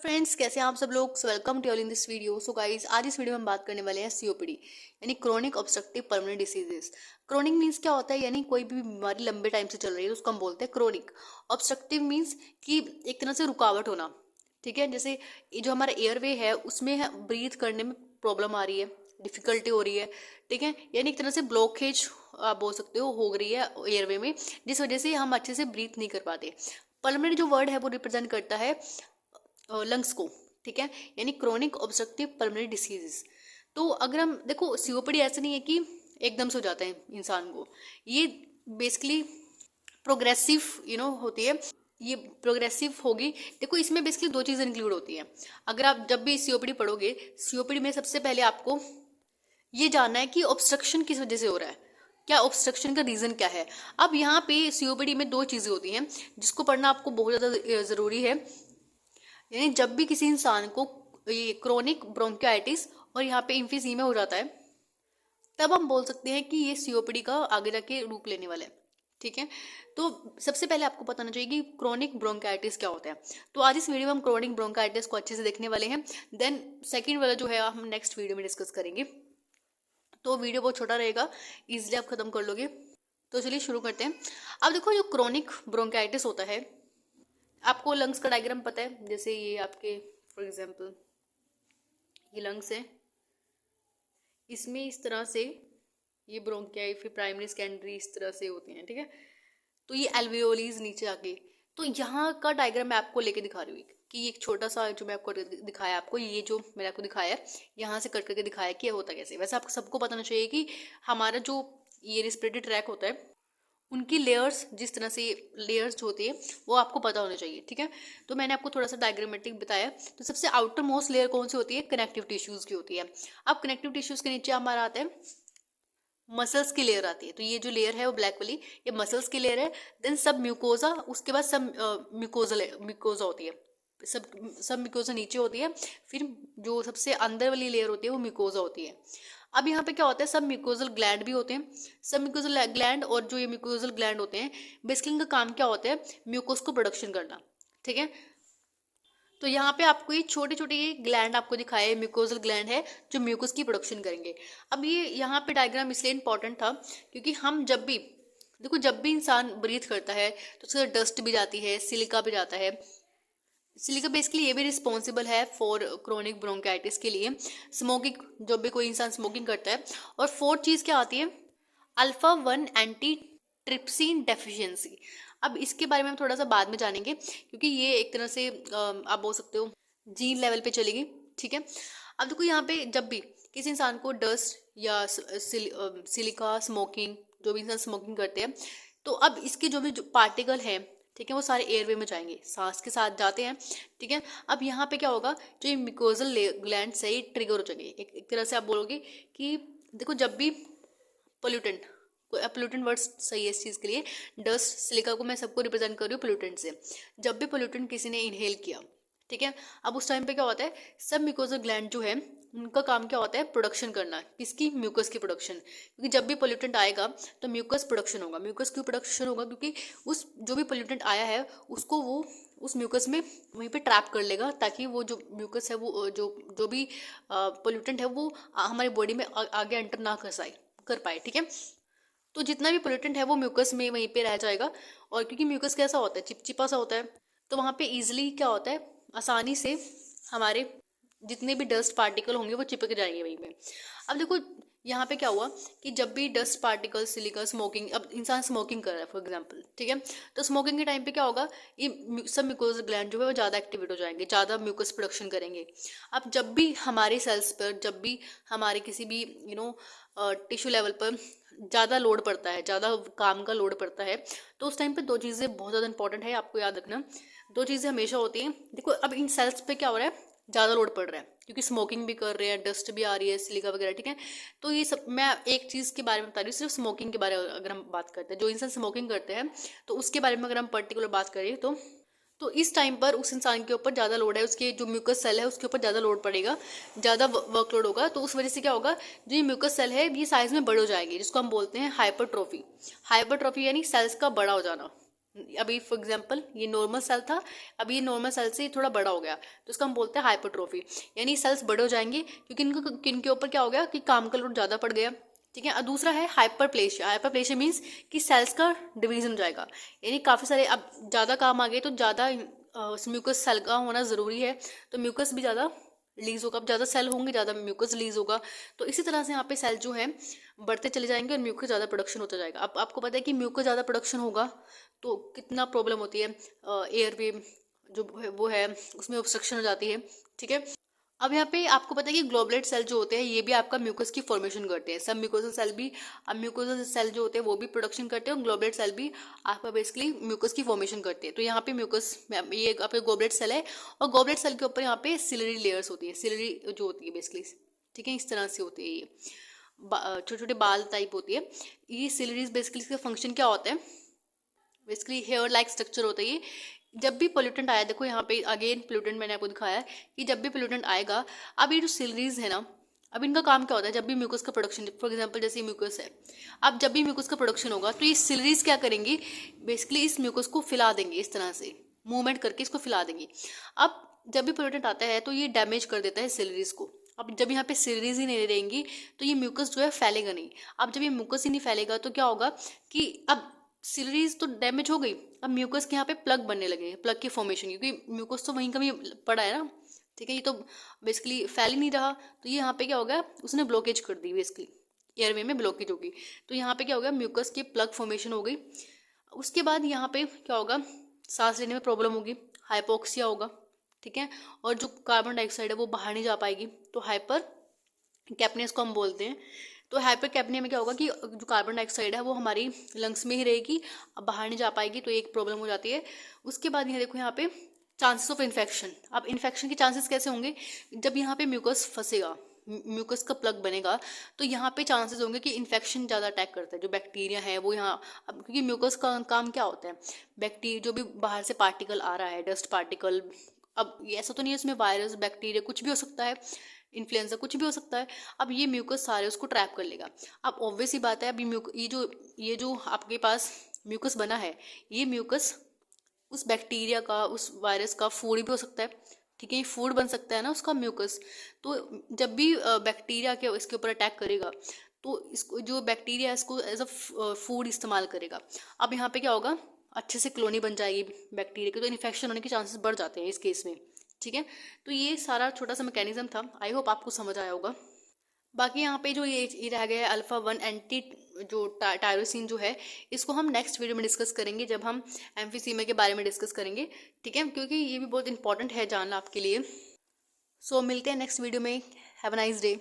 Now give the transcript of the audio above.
Friends, कैसे हैं आप सब लोग। Welcome to all in this video. So guys, आज इस वीडियो में हम बात करने वाले हैं सीओपीडी यानी chronic obstructive pulmonary diseases. Chronic means क्या होता है, यानी कोई भी बीमारी लंबे टाइम से चल रही है तो उसको हम बोलते हैं क्रोनिक। ऑब्स्ट्रक्टिव मींस कि एक तरह से रुकावट होना। ठीक है, जैसे ये जो हमारा एयरवे है उसमें ब्रीथ करने में प्रॉब्लम आ रही है, डिफिकल्टी हो रही है। ठीक है, यानी एक तरह से ब्लॉकेज आप बोल सकते हो रही है एयरवे में, जिस वजह से हम अच्छे से ब्रीथ नहीं कर पाते। पल्मोनरी जो वर्ड है वो रिप्रेजेंट करता है लंग्स को। ठीक है, यानी क्रोनिक ऑब्स्ट्रक्टिव पल्मोनरी डिसीजेस। तो अगर हम देखो, सीओपीडी ऐसा नहीं है कि एकदम से हो जाता है इंसान को। ये बेसिकली प्रोग्रेसिव होती है। ये प्रोग्रेसिव होगी। देखो, इसमें बेसिकली दो चीज़ें इंक्लूड होती हैं। अगर आप जब भी सीओपीडी पढ़ोगे, सीओपीडी में सबसे पहले आपको ये जानना है कि ऑब्स्ट्रक्शन किस वजह से हो रहा है, क्या ऑब्स्ट्रक्शन का रीजन क्या है। अब यहाँ पे सीओपीडी में दो चीज़ें होती हैं जिसको पढ़ना आपको बहुत ज़्यादा ज़रूरी है। यानी जब भी किसी इंसान को ये क्रोनिक ब्रोंकियाइटिस और यहाँ पे इम्फीजीमा हो जाता है, तब हम बोल सकते हैं कि ये सीओपीडी का आगे जाके रूप लेने वाला है। ठीक है, तो सबसे पहले आपको पता होना चाहिए कि क्रोनिक ब्रोंकाइटिस क्या होता है। तो आज इस वीडियो में हम क्रोनिक ब्रोंकाइटिस को अच्छे से देखने वाले हैं। देन सेकंड वाला जो है हम नेक्स्ट वीडियो में डिस्कस करेंगे। तो वीडियो बहुत छोटा रहेगा, इजिली आप खत्म कर लोगे। तो चलिए शुरू करते हैं। अब देखो, जो क्रोनिक ब्रोंकाइटिस होता है, आपको लंग्स का डायग्राम पता है। जैसे ये आपके फॉर एग्जांपल ये लंग्स है, इसमें इस तरह से ये ब्रोंकियाई, फिर प्राइमरी सेकेंडरी इस तरह से होते हैं। ठीक है, तो ये एल्वियोलीज नीचे आके, तो यहाँ का डायग्राम मैं आपको लेके दिखा रही हूँ कि एक छोटा सा जो मैं आपको दिखाया, आपको ये जो मैंने आपको दिखाया है, यहाँ से कट करके दिखाया कि ये होता कैसे। वैसे आपको सबको पता होना चाहिए कि हमारा जो ये रिस्पिरेटरी ट्रैक होता है, उनकी लेयर्स, जिस तरह से लेयर्स जो होती है वो आपको पता होना चाहिए। ठीक है, तो मैंने आपको थोड़ा सा डायग्रामेटिक बताया। तो सबसे आउटर मोस्ट लेयर कौन सी होती है, कनेक्टिव टिश्यूज की होती है। अब कनेक्टिव टिश्यूज के नीचे हमारा आता है मसल्स की लेयर आती है। तो ये जो लेयर है वो ब्लैक वाली, ये मसल्स की लेयर है। देन सब म्यूकोजा, उसके बाद सब म्यूकोजा होती है। सब म्यूकोजा नीचे होती है। फिर जो सबसे अंदर वाली लेयर होती है वो म्यूकोजा होती है। अब यहाँ पे क्या होता है, सब म्यूकोजल ग्लैंड भी होते हैं। सब म्यूकोजल ग्लैंड और जो ये म्यूकोजल ग्लैंड होते हैं, बेसिकली इनका काम क्या होता है, म्यूकोस को प्रोडक्शन करना। ठीक है, तो यहाँ पे आपको ये छोटे छोटे ये ग्लैंड आपको दिखाया है, म्यूकोजल ग्लैंड है जो म्यूकस की प्रोडक्शन करेंगे। अब ये यहाँ पे डायग्राम इसलिए इंपॉर्टेंट था क्योंकि हम जब भी देखो, जब भी इंसान ब्रीथ करता है तो उसके डस्ट भी जाती है, सिलिका भी जाता है। सिलिका बेसिकली ये भी रिस्पॉन्सिबल है फॉर क्रोनिक ब्रोंकाइटिस के लिए। स्मोकिंग, जब भी कोई इंसान स्मोकिंग करता है। और फोर्थ चीज़ क्या आती है, अल्फा 1 एंटी ट्रिप्सिन डेफिशिएंसी। अब इसके बारे में हम थोड़ा सा बाद में जानेंगे क्योंकि ये एक तरह से आप बोल सकते हो जीन लेवल पे चलेगी। ठीक है, अब देखो यहाँ पे जब भी किसी इंसान को डस्ट या सिलिका, स्मोकिंग, जो भी इंसान स्मोकिंग करते हैं, तो अब इसके जो भी पार्टिकल हैं, ठीक है, वो सारे एयरवे में जाएंगे, सांस के साथ जाते हैं। ठीक है, अब यहाँ पे क्या होगा, जो ये म्यूकोजल ग्लैंड से ही ट्रिगर हो जाएंगे। एक तरह से आप बोलोगे कि देखो, जब भी पोल्यूटेंट, पोल्यूटेंट वर्ड सही है इस चीज़ के लिए, डस्ट, सिलिका को मैं सबको रिप्रेजेंट कर रही हूँ पोल्यूटेंट से। जब भी पोल्यूटेंट किसी ने इनहेल किया, ठीक है, अब उस टाइम पे क्या होता है, सब म्यूकोजल ग्लैंड जो है उनका काम क्या होता है, प्रोडक्शन करना। किसकी, म्यूकस की प्रोडक्शन। क्योंकि जब भी पोल्यूटेंट आएगा तो म्यूकस प्रोडक्शन होगा। म्यूकस क्यों प्रोडक्शन होगा, क्योंकि उस जो भी पोल्यूटेंट आया है उसको वो उस म्यूकस में वहीं पे ट्रैप कर लेगा, ताकि वो जो म्यूकस है, वो जो भी पोल्यूटेंट है वो हमारी बॉडी में आगे एंटर ना कर पाए। ठीक है, तो जितना भी पोल्यूटेंट है वो म्यूकस में वहीं पे रह जाएगा। और क्योंकि म्यूकस कैसा होता है, चिपचिपा सा होता है, तो वहाँ पे इजीली क्या होता है, आसानी से हमारे जितने भी डस्ट पार्टिकल होंगे वो चिपक जाएंगे वहीं पे। अब देखो यहाँ पे क्या हुआ कि जब भी डस्ट पार्टिकल, सिलिका, स्मोकिंग, अब इंसान स्मोकिंग कर रहा है फॉर एग्जांपल, ठीक है, तो स्मोकिंग के टाइम पे क्या होगा, ये सब म्यूकोजल ग्लैंड जो है वो ज़्यादा एक्टिवेट हो जाएंगे, ज़्यादा म्यूकस प्रोडक्शन करेंगे। अब जब भी हमारे सेल्स पर, जब भी हमारे किसी भी टिश्यू लेवल पर ज़्यादा लोड पड़ता है, ज़्यादा काम का लोड पड़ता है, तो उस टाइम पे दो चीज़ें बहुत ज़्यादा इंपॉर्टेंट है, आपको याद रखना। दो चीज़ें हमेशा होती हैं। देखो, अब इन सेल्स पे क्या हो रहा है, ज़्यादा लोड पड़ रहा है क्योंकि स्मोकिंग भी कर रहे हैं, डस्ट भी आ रही है, सिलिका वगैरह। ठीक है, तो ये सब मैं एक चीज़ के बारे में बता रही हूँ, सिर्फ स्मोकिंग के बारे में अगर हम बात करते हैं, जो इंसान स्मोकिंग करते हैं तो उसके बारे में अगर हम पर्टिकुलर बात करें, तो इस टाइम पर उस इंसान के ऊपर ज़्यादा लोड है, उसके जो म्यूकस सेल है उसके ऊपर ज़्यादा लोड पड़ेगा, ज़्यादा वर्कलोड होगा। तो उस वजह से क्या होगा, जो ये म्यूकस सेल है ये साइज में बड़े हो जाएंगे, जिसको हम बोलते हैं हाइपरट्रॉफी। हाइपरट्रॉफी यानी सेल्स का बड़ा हो जाना। अभी फॉर एग्जांपल ये नॉर्मल सेल था, अभी ये नॉर्मल सेल से थोड़ा बड़ा हो गया, तो इसको हम बोलते हैं हाइपरट्रोफी, यानी सेल्स बड़े हो जाएंगे क्योंकि इनके ऊपर क्या हो गया कि काम का लोड ज़्यादा पड़ गया। ठीक है। और दूसरा है हाइपरप्लेशिया। हाइपरप्लेशिया मीन्स कि सेल्स का डिवीजन हो जाएगा, यानी काफ़ी सारे अब ज़्यादा काम आ गए तो ज़्यादा म्यूकस सेल का होना ज़रूरी है, तो म्यूकस भी ज़्यादा रिलीज होगा। अब ज़्यादा सेल होंगे ज़्यादा म्यूकस रिलीज होगा, तो इसी तरह से यहाँ पे सेल जो है बढ़ते चले जाएंगे और म्यूकस ज़्यादा प्रोडक्शन होता जाएगा। अब आपको पता है कि म्यूकस ज़्यादा प्रोडक्शन होगा तो कितना प्रॉब्लम होती है, एयरवे जो वो है उसमें ऑब्स्ट्रक्शन हो जाती है। ठीक है। अब यहाँ पे आपको पता है कि ग्लोबुलेट सेल जो होते हैं ये भी आपका म्यूकस की फॉर्मेशन करते हैं। सब म्यूकोसल सेल भी, अब म्यूकोसल सेल जो होते हैं वो भी प्रोडक्शन करते हैं और ग्लोबुलेट सेल भी आपका बेसिकली म्यूकस की फॉर्मेशन करते हैं। तो यहाँ पे म्यूकस, ये आपका ग्लोबुलेट सेल है और ग्लोबुलेट सेल के ऊपर यहाँ पे सिलरी लेयर्स होती है, सिलरी जो होती है बेसिकली। ठीक है, इस तरह से होती है ये छोटे छोटे बाल टाइप होती है ये सिलरीज। बेसिकली इसका फंक्शन क्या होता है, बेसिकली हेयर लाइक स्ट्रक्चर होता है ये। जब भी पोल्यूटेंट आया, देखो यहाँ पे अगेन पोल्यूटेंट मैंने आपको दिखाया है कि जब भी पोल्यूटेंट आएगा, अब ये जो सिलरीज है ना, अब इनका काम क्या होता है, जब भी म्यूकस का प्रोडक्शन, फॉर एग्जांपल जैसे म्यूकस है, अब जब भी म्यूकस का प्रोडक्शन होगा तो ये सिलरीज क्या करेंगी, बेसिकली इस म्यूकस को फैला देंगे, इस तरह से मूवमेंट करके इसको फैला देंगी। अब जब भी पोल्यूटेंट आता है तो ये डैमेज कर देता है सिलरीज को। अब जब यहाँ पे सिलरीज ही नहीं रहेंगी तो ये म्यूकस जो है फैलेगा नहीं। अब जब ये म्यूकस ही नहीं फैलेगा तो क्या होगा कि अब सिलरीज तो डैमेज हो गई, अब म्यूकस के यहाँ पे प्लग बनने लगे, प्लग की फॉर्मेशन, क्योंकि म्यूकस तो वहीं कहीं पड़ा है ना। ठीक है, ये तो बेसिकली फैल ही नहीं रहा, तो ये यहाँ पे क्या हो गया, उसने ब्लॉकेज कर दी, बेसिकली एयरवे में ब्लॉकेज होगी, तो यहाँ पे क्या हो गया, म्यूकस की प्लग फॉर्मेशन हो गई। उसके बाद यहाँ पे क्या होगा, सांस लेने में प्रॉब्लम होगी, हाइपोक्सिया होगा। ठीक है, और जो कार्बन डाइऑक्साइड है वो बाहर नहीं जा पाएगी, तो हाइपर कैपनियस को हम बोलते हैं। तो हाइपर कैपनिया में क्या होगा कि जो कार्बन डाइऑक्साइड है वो हमारी लंग्स में ही रहेगी, अब बाहर नहीं जा पाएगी, तो एक प्रॉब्लम हो जाती है। उसके बाद यहाँ देखो, यहाँ पे चांसेस ऑफ इन्फेक्शन। अब इन्फेक्शन के चांसेस कैसे होंगे, जब यहाँ पे म्यूकस फंसेगा, म्यूकस का प्लग बनेगा, तो यहाँ पे चांसेस होंगे कि इन्फेक्शन ज़्यादा अटैक करता है, जो बैक्टीरिया है वो यहाँ, अब क्योंकि म्यूकस का काम क्या होता है, बैक्टीरिया जो भी बाहर से पार्टिकल आ रहा है, डस्ट पार्टिकल, अब ये ऐसा तो नहीं है इसमें वायरस बैक्टीरिया कुछ भी हो सकता है, इन्फ्लुएंजा कुछ भी हो सकता है, अब ये म्यूकस सारे उसको ट्रैप कर लेगा। अब ऑब्वियस ही बात है, अभी ये जो आपके पास म्यूकस बना है, ये म्यूकस उस बैक्टीरिया का, उस वायरस का फूड भी हो सकता है। ठीक है, ये फूड बन सकता है ना उसका म्यूकस। तो जब भी बैक्टीरिया के इसके ऊपर अटैक करेगा तो इसको, जो बैक्टीरिया है इसको एज अ फूड इस्तेमाल करेगा। अब यहाँ पे क्या होगा, अच्छे से कॉलोनी बन जाएगी बैक्टीरिया की, तो इन्फेक्शन होने के चांसेस बढ़ जाते हैं इस केस में। ठीक है, तो ये सारा छोटा सा मैकेनिज्म था, आई होप आपको समझ आया होगा। बाकी यहाँ पे जो ये रह गया है अल्फा 1 एंटी जो टायरोसिन जो है, इसको हम नेक्स्ट वीडियो में डिस्कस करेंगे जब हम एम्फीसीमा के बारे में डिस्कस करेंगे। ठीक है, क्योंकि ये भी बहुत इंपॉर्टेंट है जानना आपके लिए। सो मिलते हैं नेक्स्ट वीडियो में। Have a nice day.